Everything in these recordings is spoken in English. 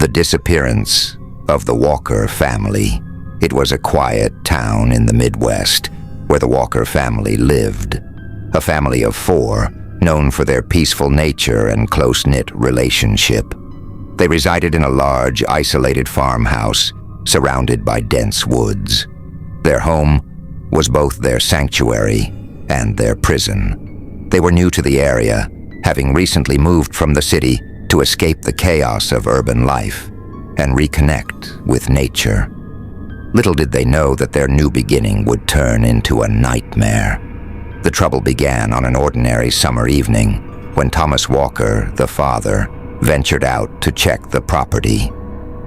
The disappearance of the Walker family. It was a quiet town in the Midwest where the Walker family lived. A family of 4, known for their peaceful nature and close-knit relationship. They resided in a large, isolated farmhouse surrounded by dense woods. Their home was both their sanctuary and their prison. They were new to the area, having recently moved from the city to escape the chaos of urban life and reconnect with nature. Little did they know that their new beginning would turn into a nightmare. The trouble began on an ordinary summer evening when Thomas Walker, the father, ventured out to check the property.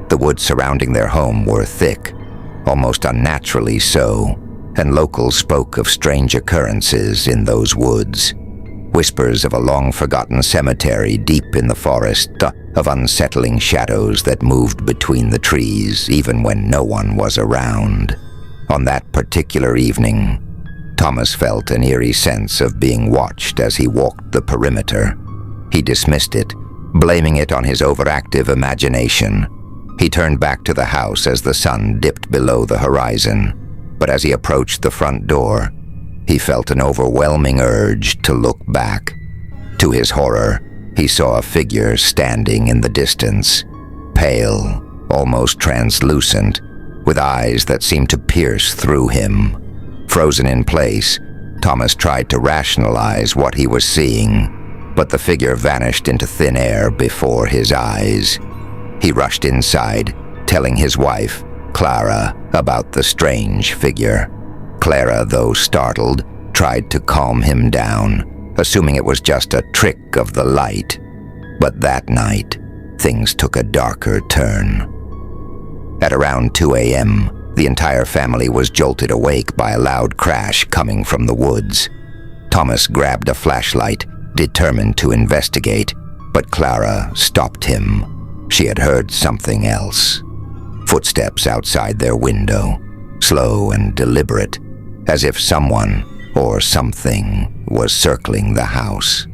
The woods surrounding their home were thick, almost unnaturally so, and locals spoke of strange occurrences in those woods. Whispers of a long-forgotten cemetery deep in the forest, of unsettling shadows that moved between the trees even when no one was around. On that particular evening, Thomas felt an eerie sense of being watched as he walked the perimeter. He dismissed it, blaming it on his overactive imagination. He turned back to the house as the sun dipped below the horizon, but as he approached the front door, he felt an overwhelming urge to look back. To his horror, he saw a figure standing in the distance, pale, almost translucent, with eyes that seemed to pierce through him. Frozen in place, Thomas tried to rationalize what he was seeing, but the figure vanished into thin air before his eyes. He rushed inside, telling his wife, Clara, about the strange figure. Clara, though startled, tried to calm him down, assuming it was just a trick of the light. But that night, things took a darker turn. At around 2 a.m., the entire family was jolted awake by a loud crash coming from the woods. Thomas grabbed a flashlight, determined to investigate, but Clara stopped him. She had heard something else. Footsteps outside their window, slow and deliberate, as if someone or something was circling the house.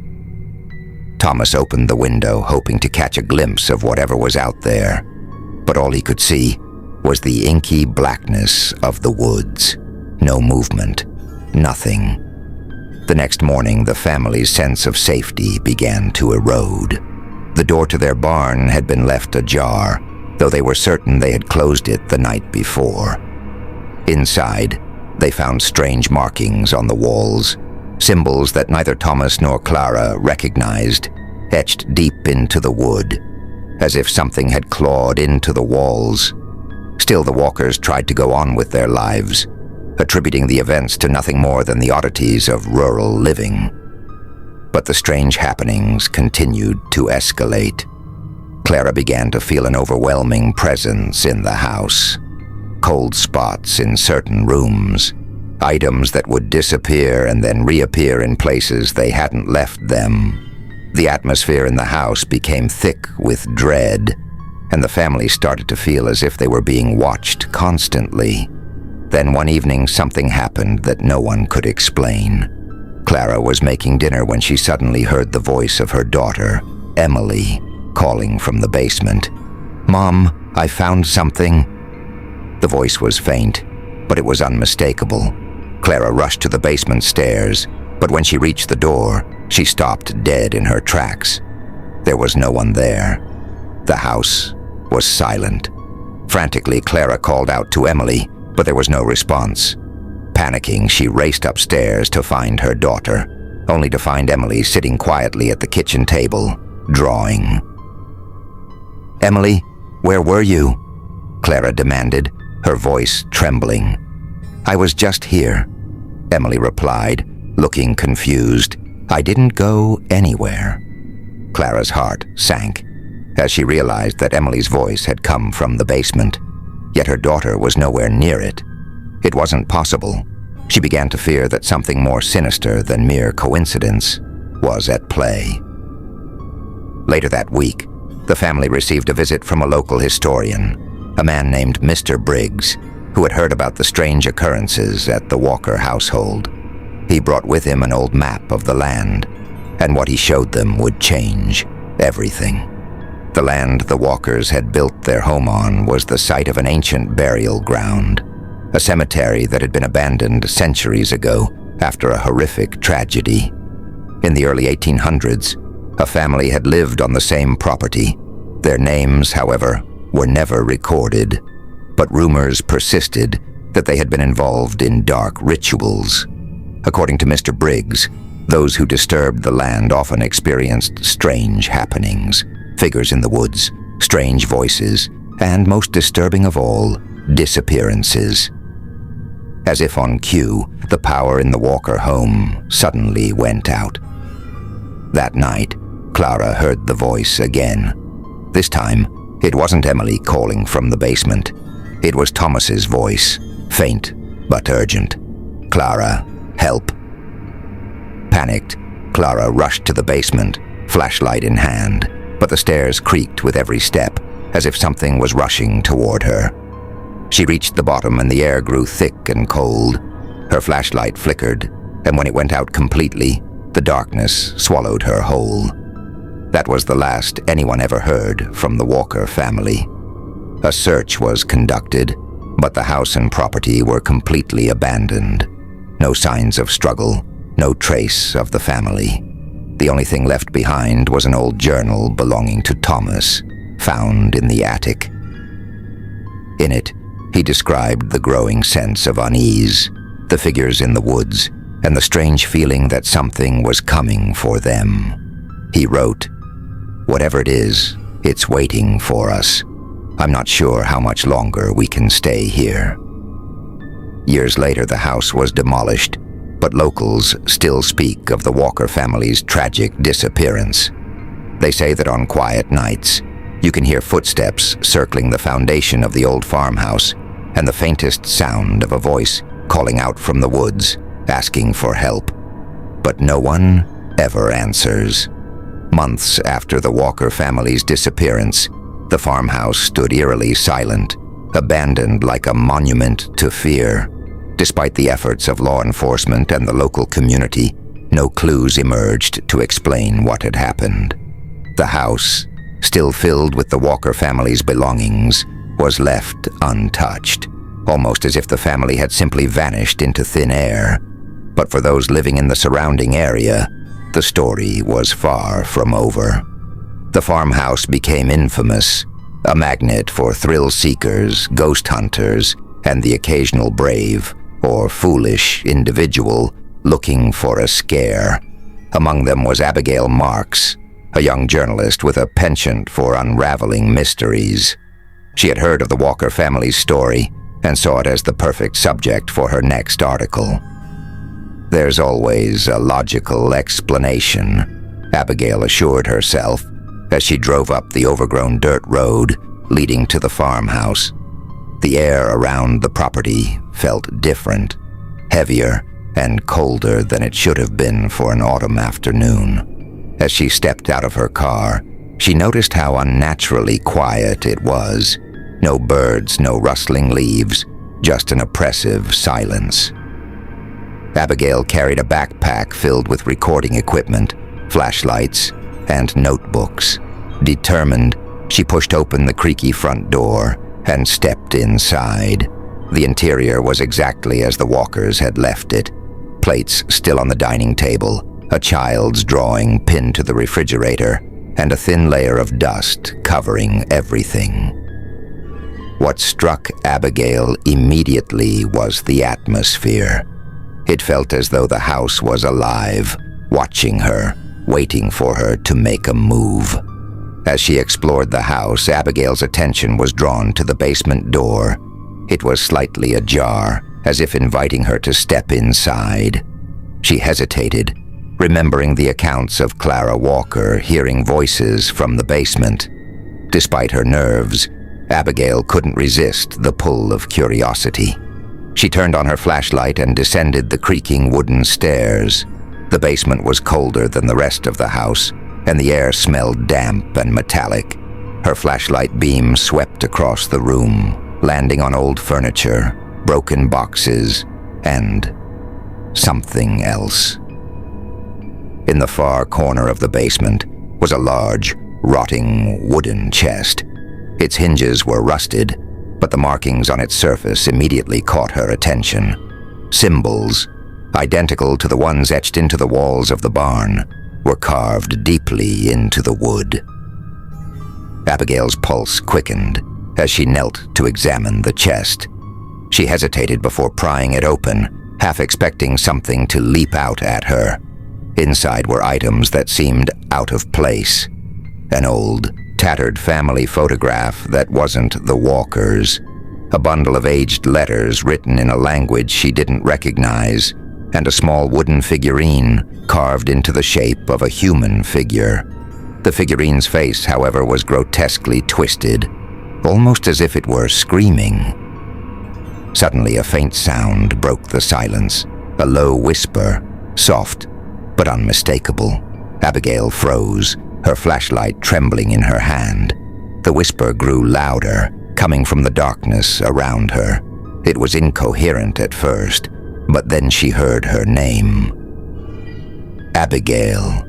Thomas opened the window, hoping to catch a glimpse of whatever was out there, but all he could see was the inky blackness of the woods. No movement, nothing. The next morning, the family's sense of safety began to erode. The door to their barn had been left ajar, though they were certain they had closed it the night before. Inside, they found strange markings on the walls, symbols that neither Thomas nor Clara recognized, etched deep into the wood, as if something had clawed into the walls. Still, the Walkers tried to go on with their lives, attributing the events to nothing more than the oddities of rural living. But the strange happenings continued to escalate. Clara began to feel an overwhelming presence in the house. Cold spots in certain rooms, items that would disappear and then reappear in places they hadn't left them. The atmosphere in the house became thick with dread, and the family started to feel as if they were being watched constantly. Then one evening, something happened that no one could explain. Clara was making dinner when she suddenly heard the voice of her daughter, Emily, calling from the basement. "Mom, I found something." The voice was faint, but it was unmistakable. Clara rushed to the basement stairs, but when she reached the door, she stopped dead in her tracks. There was no one there. The house was silent. Frantically, Clara called out to Emily, but there was no response. Panicking, she raced upstairs to find her daughter, only to find Emily sitting quietly at the kitchen table, drawing. "Emily, where were you?" Clara demanded, her voice trembling. "I was just here," Emily replied, looking confused. "I didn't go anywhere." Clara's heart sank as she realized that Emily's voice had come from the basement, yet her daughter was nowhere near it. It wasn't possible. She began to fear that something more sinister than mere coincidence was at play. Later that week, the family received a visit from a local historian, a man named Mr. Briggs, who had heard about the strange occurrences at the Walker household. He brought with him an old map of the land, and what he showed them would change everything. The land the walkers had built their home on was the site of an ancient burial ground, a cemetery that had been abandoned centuries ago after a horrific tragedy. In the early 1800s, a family had lived on the same property. Their names, however, were never recorded, but rumors persisted that they had been involved in dark rituals. According to Mr. Briggs, those who disturbed the land often experienced strange happenings, figures in the woods, strange voices, and most disturbing of all, disappearances. As if on cue, the power in the Walker home suddenly went out. That night, Clara heard the voice again. This time, it wasn't Emily calling from the basement. It was Thomas's voice, faint but urgent. "Clara, help." Panicked, Clara rushed to the basement, flashlight in hand, but the stairs creaked with every step, as if something was rushing toward her. She reached the bottom and the air grew thick and cold. Her flashlight flickered, and when it went out completely, the darkness swallowed her whole. That was the last anyone ever heard from the Walker family. A search was conducted, but the house and property were completely abandoned. No signs of struggle, no trace of the family. The only thing left behind was an old journal belonging to Thomas, found in the attic. In it, he described the growing sense of unease, the figures in the woods, and the strange feeling that something was coming for them. He wrote, "Whatever it is, it's waiting for us. I'm not sure how much longer we can stay here." Years later, the house was demolished, but locals still speak of the Walker family's tragic disappearance. They say that on quiet nights, you can hear footsteps circling the foundation of the old farmhouse and the faintest sound of a voice calling out from the woods, asking for help. But no one ever answers. Months after the Walker family's disappearance, the farmhouse stood eerily silent, abandoned like a monument to fear. Despite the efforts of law enforcement and the local community, no clues emerged to explain what had happened. The house, still filled with the Walker family's belongings, was left untouched, almost as if the family had simply vanished into thin air. But for those living in the surrounding area, the story was far from over. The farmhouse became infamous, a magnet for thrill seekers, ghost hunters, and the occasional brave or foolish individual looking for a scare. Among them was Abigail Marks, a young journalist with a penchant for unraveling mysteries. She had heard of the Walker family's story and saw it as the perfect subject for her next article. "There's always a logical explanation," Abigail assured herself as she drove up the overgrown dirt road leading to the farmhouse. The air around the property felt different, heavier and colder than it should have been for an autumn afternoon. As she stepped out of her car, she noticed how unnaturally quiet it was. No birds, no rustling leaves, just an oppressive silence. Abigail carried a backpack filled with recording equipment, flashlights, and notebooks. Determined, she pushed open the creaky front door and stepped inside. The interior was exactly as the Walkers had left it. Plates still on the dining table, a child's drawing pinned to the refrigerator, and a thin layer of dust covering everything. What struck Abigail immediately was the atmosphere. It felt as though the house was alive, watching her, waiting for her to make a move. As she explored the house, Abigail's attention was drawn to the basement door. It was slightly ajar, as if inviting her to step inside. She hesitated, remembering the accounts of Clara Walker hearing voices from the basement. Despite her nerves, Abigail couldn't resist the pull of curiosity. She turned on her flashlight and descended the creaking wooden stairs. The basement was colder than the rest of the house, and the air smelled damp and metallic. Her flashlight beam swept across the room, landing on old furniture, broken boxes, and something else. In the far corner of the basement was a large, rotting wooden chest. Its hinges were rusted, but the markings on its surface immediately caught her attention. Symbols, identical to the ones etched into the walls of the barn, were carved deeply into the wood. Abigail's pulse quickened as she knelt to examine the chest. She hesitated before prying it open, half expecting something to leap out at her. Inside were items that seemed out of place. An old, tattered family photograph that wasn't the Walkers', a bundle of aged letters written in a language she didn't recognize, and a small wooden figurine carved into the shape of a human figure. The figurine's face, however, was grotesquely twisted, almost as if it were screaming. Suddenly, a faint sound broke the silence, a low whisper, soft but unmistakable. Abigail froze, her flashlight trembling in her hand. The whisper grew louder, coming from the darkness around her. It was incoherent at first, but then she heard her name. Abigail.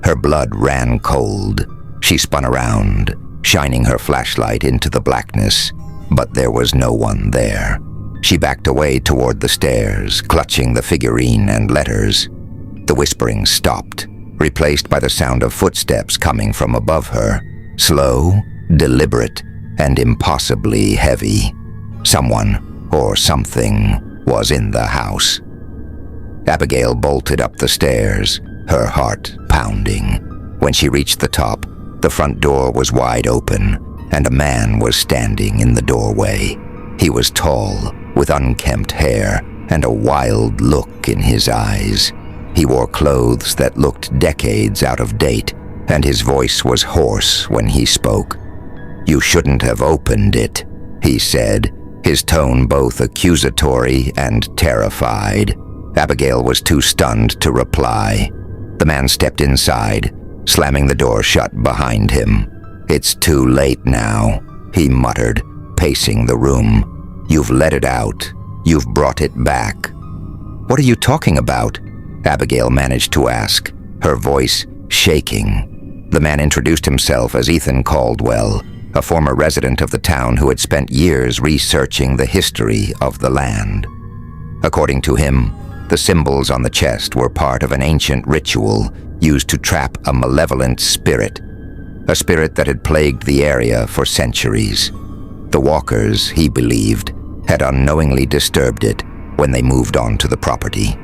Her blood ran cold. She spun around, shining her flashlight into the blackness, but there was no one there. She backed away toward the stairs, clutching the figurine and letters. The whispering stopped, replaced by the sound of footsteps coming from above her, slow, deliberate, and impossibly heavy. Someone, or something, was in the house. Abigail bolted up the stairs, her heart pounding. When she reached the top, the front door was wide open, and a man was standing in the doorway. He was tall, with unkempt hair, and a wild look in his eyes. He wore clothes that looked decades out of date, and his voice was hoarse when he spoke. "You shouldn't have opened it," he said, his tone both accusatory and terrified. Abigail was too stunned to reply. The man stepped inside, slamming the door shut behind him. "It's too late now," he muttered, pacing the room. "You've let it out. You've brought it back." "What are you talking about?" Abigail managed to ask, her voice shaking. The man introduced himself as Ethan Caldwell, a former resident of the town who had spent years researching the history of the land. According to him, the symbols on the chest were part of an ancient ritual used to trap a malevolent spirit, a spirit that had plagued the area for centuries. The Walkers, he believed, had unknowingly disturbed it when they moved onto the property.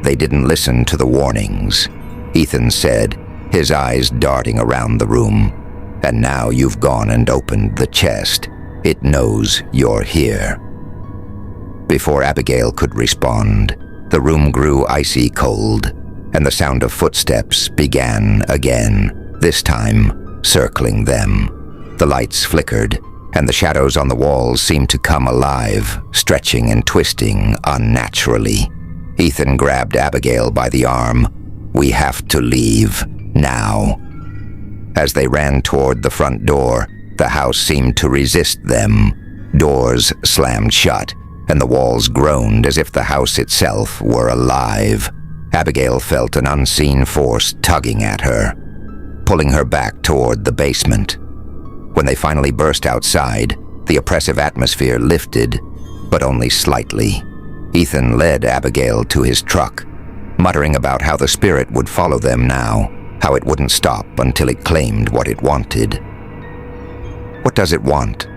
"They didn't listen to the warnings," Ethan said, his eyes darting around the room. "And now you've gone and opened the chest. It knows you're here." Before Abigail could respond, the room grew icy cold, and the sound of footsteps began again, this time circling them. The lights flickered, and the shadows on the walls seemed to come alive, stretching and twisting unnaturally. Ethan grabbed Abigail by the arm. "We have to leave, now." As they ran toward the front door, the house seemed to resist them. Doors slammed shut, and the walls groaned as if the house itself were alive. Abigail felt an unseen force tugging at her, pulling her back toward the basement. When they finally burst outside, the oppressive atmosphere lifted, but only slightly. Ethan led Abigail to his truck, muttering about how the spirit would follow them now, how it wouldn't stop until it claimed what it wanted. "What does it want?"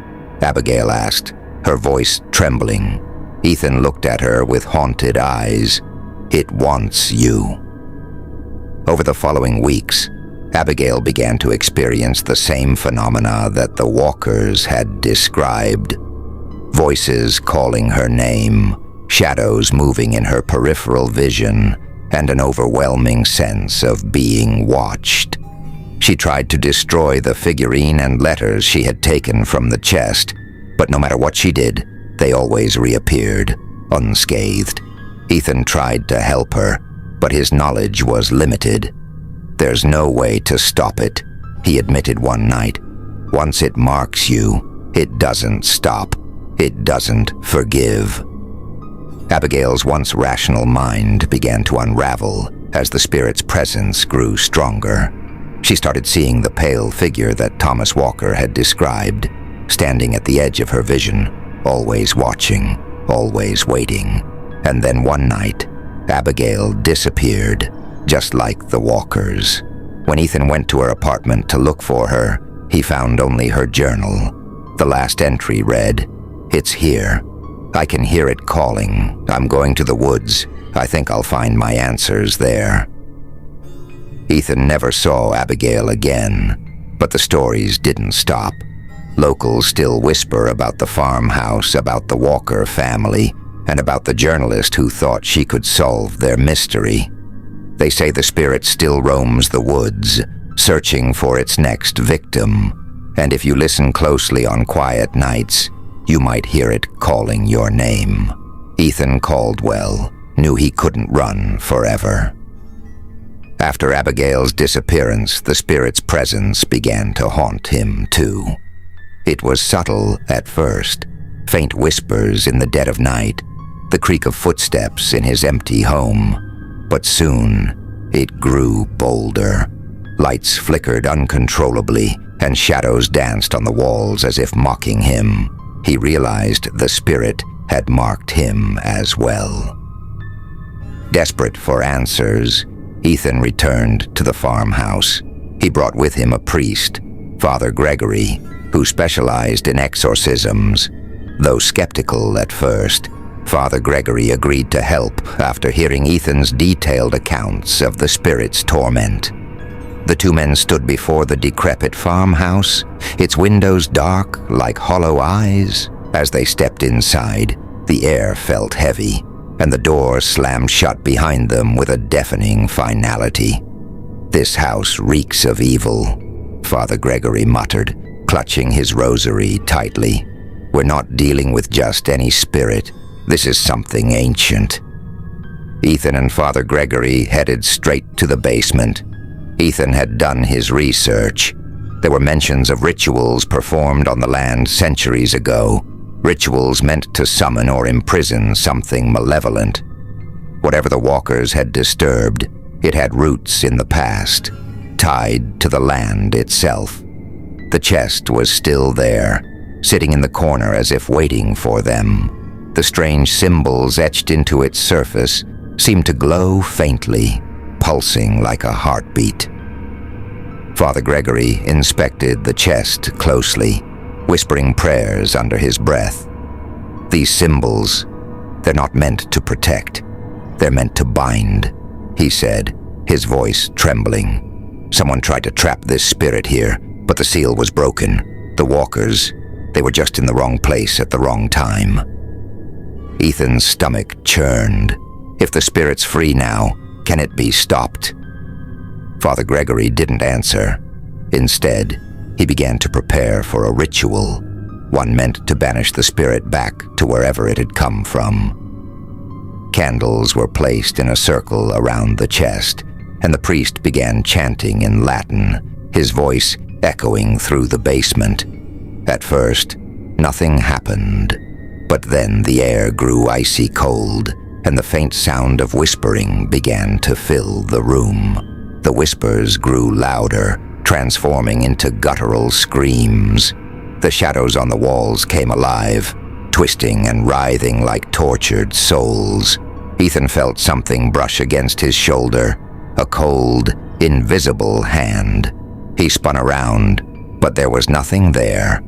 Abigail asked, her voice trembling. Ethan looked at her with haunted eyes. "It wants you." Over the following weeks, Abigail began to experience the same phenomena that the Walkers had described. Voices calling her name, shadows moving in her peripheral vision, and an overwhelming sense of being watched. She tried to destroy the figurine and letters she had taken from the chest, but no matter what she did, they always reappeared, unscathed. Ethan tried to help her, but his knowledge was limited. "There's no way to stop it," he admitted one night. "Once it marks you, it doesn't stop. It doesn't forgive." Abigail's once rational mind began to unravel as the spirit's presence grew stronger. She started seeing the pale figure that Thomas Walker had described, standing at the edge of her vision, always watching, always waiting. And then one night, Abigail disappeared, just like the Walkers. When Ethan went to her apartment to look for her, he found only her journal. The last entry read, "It's here. I can hear it calling. I'm going to the woods. I think I'll find my answers there." Ethan never saw Abigail again, but the stories didn't stop. Locals still whisper about the farmhouse, about the Walker family, and about the journalist who thought she could solve their mystery. They say the spirit still roams the woods, searching for its next victim, and if you listen closely on quiet nights, you might hear it calling your name. Ethan Caldwell knew he couldn't run forever. After Abigail's disappearance, the spirit's presence began to haunt him too. It was subtle at first, faint whispers in the dead of night, the creak of footsteps in his empty home. But soon, it grew bolder. Lights flickered uncontrollably, and shadows danced on the walls as if mocking him. He realized the spirit had marked him as well. Desperate for answers, Ethan returned to the farmhouse. He brought with him a priest, Father Gregory, who specialized in exorcisms. Though skeptical at first, Father Gregory agreed to help after hearing Ethan's detailed accounts of the spirit's torment. The two men stood before the decrepit farmhouse, its windows dark like hollow eyes. As they stepped inside, the air felt heavy, and the door slammed shut behind them with a deafening finality. "This house reeks of evil," Father Gregory muttered, clutching his rosary tightly. "We're not dealing with just any spirit. This is something ancient." Ethan and Father Gregory headed straight to the basement. Ethan had done his research. There were mentions of rituals performed on the land centuries ago, rituals meant to summon or imprison something malevolent. Whatever the Walkers had disturbed, it had roots in the past, tied to the land itself. The chest was still there, sitting in the corner as if waiting for them. The strange symbols etched into its surface seemed to glow faintly, pulsing like a heartbeat. Father Gregory inspected the chest closely, whispering prayers under his breath. "These symbols, they're not meant to protect. They're meant to bind," he said, his voice trembling. "Someone tried to trap this spirit here, but the seal was broken. The Walkers, they were just in the wrong place at the wrong time." Ethan's stomach churned. If the spirit's free now, can it be stopped? Father Gregory didn't answer. Instead, he began to prepare for a ritual, one meant to banish the spirit back to wherever it had come from. Candles were placed in a circle around the chest, and the priest began chanting in Latin, his voice echoing through the basement. At first, nothing happened, but then the air grew icy cold, and the faint sound of whispering began to fill the room. The whispers grew louder, transforming into guttural screams. The shadows on the walls came alive, twisting and writhing like tortured souls. Ethan felt something brush against his shoulder, a cold, invisible hand. He spun around, but there was nothing there.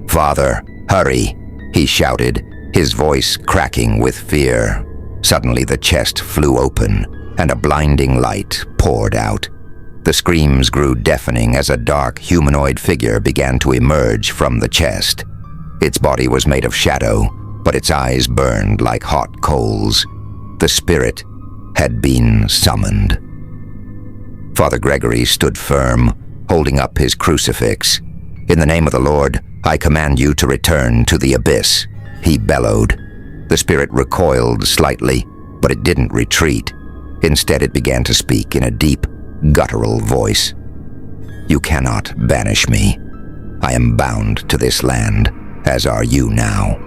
"Father, hurry!" he shouted, his voice cracking with fear. Suddenly the chest flew open, and a blinding light poured out. The screams grew deafening as a dark humanoid figure began to emerge from the chest. Its body was made of shadow, but its eyes burned like hot coals. The spirit had been summoned. Father Gregory stood firm, holding up his crucifix. "In the name of the Lord, I command you to return to the abyss," he bellowed. The spirit recoiled slightly, but it didn't retreat. Instead, it began to speak in a deep, guttural voice. "You cannot banish me. I am bound to this land, as are you now."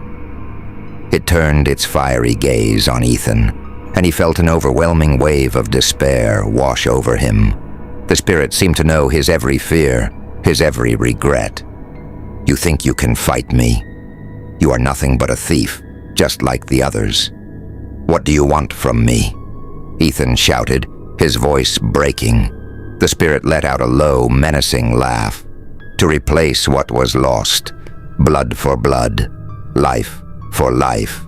It turned its fiery gaze on Ethan, and he felt an overwhelming wave of despair wash over him. The spirit seemed to know his every fear, his every regret. "You think you can fight me? You are nothing but a thief, just like the others. What do you want from me?" Ethan shouted, his voice breaking. The spirit let out a low, menacing laugh. To replace what was lost, blood for blood, life for life.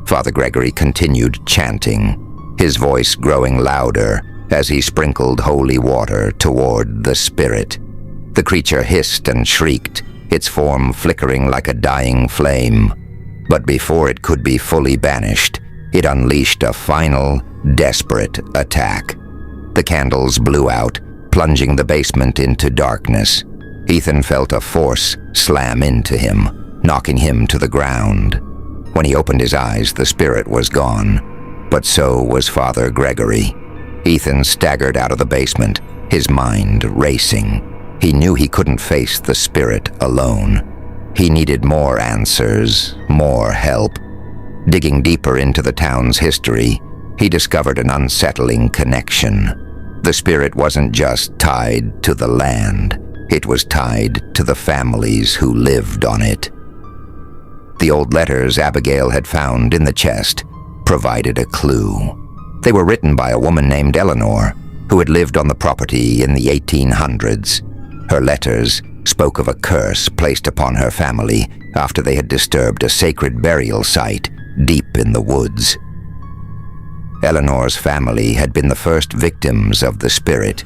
Father Gregory continued chanting, his voice growing louder as he sprinkled holy water toward the spirit. The creature hissed and shrieked, its form flickering like a dying flame. But before it could be fully banished, it unleashed a final, desperate attack. The candles blew out, plunging the basement into darkness. Ethan felt a force slam into him, knocking him to the ground. When he opened his eyes, the spirit was gone, but so was Father Gregory. Ethan staggered out of the basement, his mind racing. He knew he couldn't face the spirit alone. He needed more answers, more help. Digging deeper into the town's history, he discovered an unsettling connection. The spirit wasn't just tied to the land, it was tied to the families who lived on it. The old letters Abigail had found in the chest provided a clue. They were written by a woman named Eleanor, who had lived on the property in the 1800s. Her letters spoke of a curse placed upon her family after they had disturbed a sacred burial site deep in the woods. Eleanor's family had been the first victims of the spirit,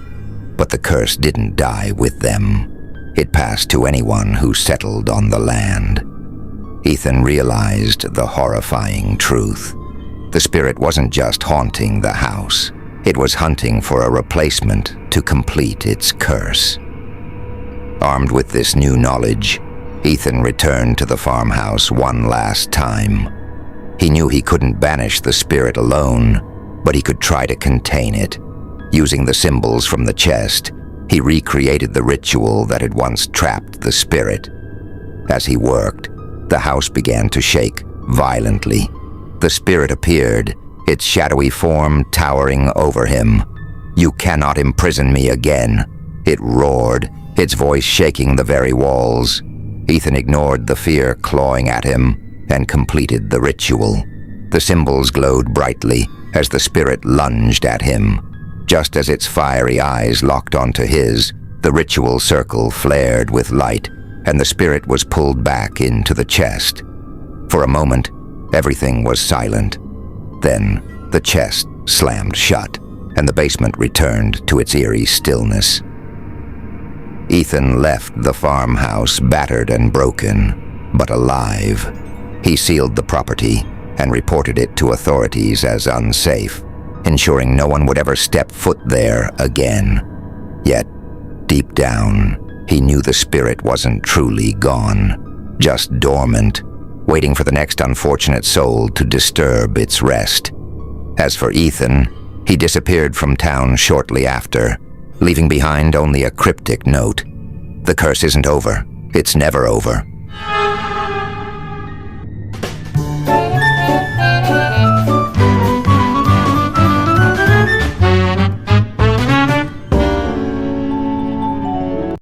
but the curse didn't die with them. It passed to anyone who settled on the land. Ethan realized the horrifying truth. The spirit wasn't just haunting the house, it was hunting for a replacement to complete its curse. Armed with this new knowledge, Ethan returned to the farmhouse one last time. He knew he couldn't banish the spirit alone, but he could try to contain it. Using the symbols from the chest, he recreated the ritual that had once trapped the spirit. As he worked, the house began to shake violently. The spirit appeared, its shadowy form towering over him. "You cannot imprison me again," it roared, its voice shaking the very walls. Ethan ignored the fear clawing at him and completed the ritual. The symbols glowed brightly as the spirit lunged at him. Just as its fiery eyes locked onto his, the ritual circle flared with light, and the spirit was pulled back into the chest. For a moment, everything was silent. Then, the chest slammed shut, and the basement returned to its eerie stillness. Ethan left the farmhouse battered and broken, but alive. He sealed the property and reported it to authorities as unsafe, ensuring no one would ever step foot there again. Yet, deep down, he knew the spirit wasn't truly gone, just dormant, waiting for the next unfortunate soul to disturb its rest. As for Ethan, he disappeared from town shortly after, leaving behind only a cryptic note. "The curse isn't over. It's never over.